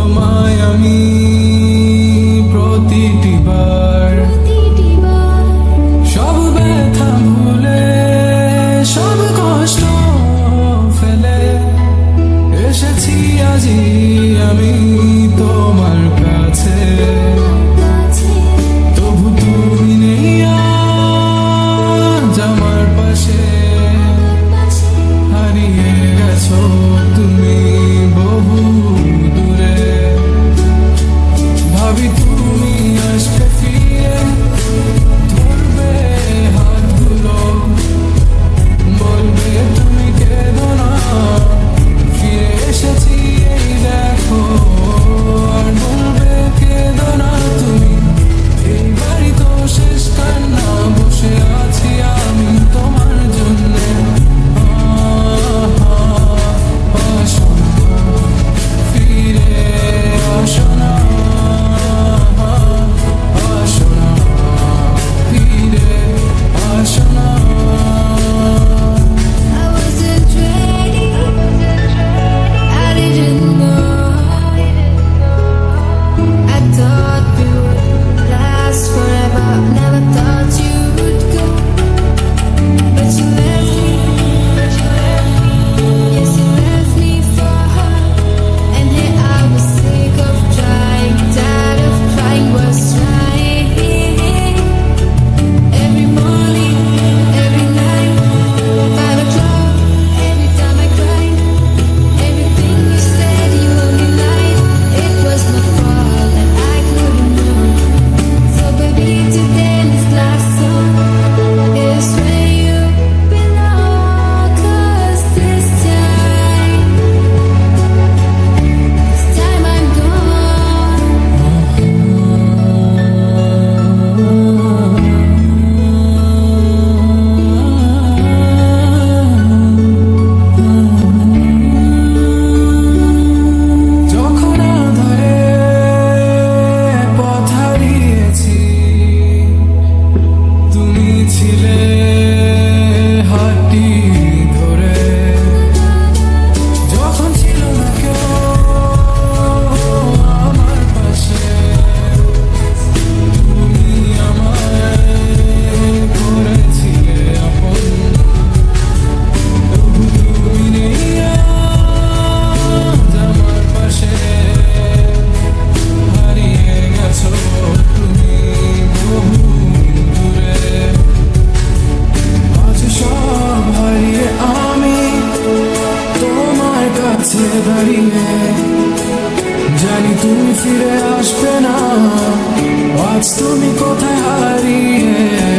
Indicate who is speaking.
Speaker 1: তোমায় আমি প্রতিটি বার সব ব্যথা ভুলে সব কষ্ট ফেলে এসেছি আজি আমি তোমার কাছে। তবু তুমি নেই আজ আমার পাশে, হারিয়ে গেছো তুমি বহু দূরে। ভাবি তুমি আসবে ফিরে, ধরবে হাতগুলো, বলবে তুমি কেঁদো না, ফিরে এসেছি এই দেখো। আর বলবে কেঁদো না তুমি, এই বাড়ি তো শেষ কান্না, বসে আছি আমি তোমার জন্যে। আসো না, ফিরে আসো না, আসো না, ফিরে আসো না।
Speaker 2: I wasn't ready, I didn't know. I thought we would last forever, never thought you would go. But you left me, yes you left me for her. And here I was sick of trying, tired of trying, was trying. Every morning, every night, 5 o'clock, every time I cried. Everything you said you only lied. It was my fault and I couldn't know. So baby, today this last song is where you belong. 'Cause this time I'm
Speaker 1: যখন আঁধারে পথ হারিয়েছি, তুমি ছিলে হাতটি ধরে। যখন ছিল না কেউ আমার পাশে, তুমি আমায় করেছিলে আপন। তবু তুমি নেই আজ আমার পাশে, হারিয়ে গেছো তুমি বহু দূরে। আজ সব হারিয়ে আমি তোমার কাছে দাঁড়িয়ে, জানি তুমি ফিরে আসবে না। আজ তুমি কোথায় হারিয়ে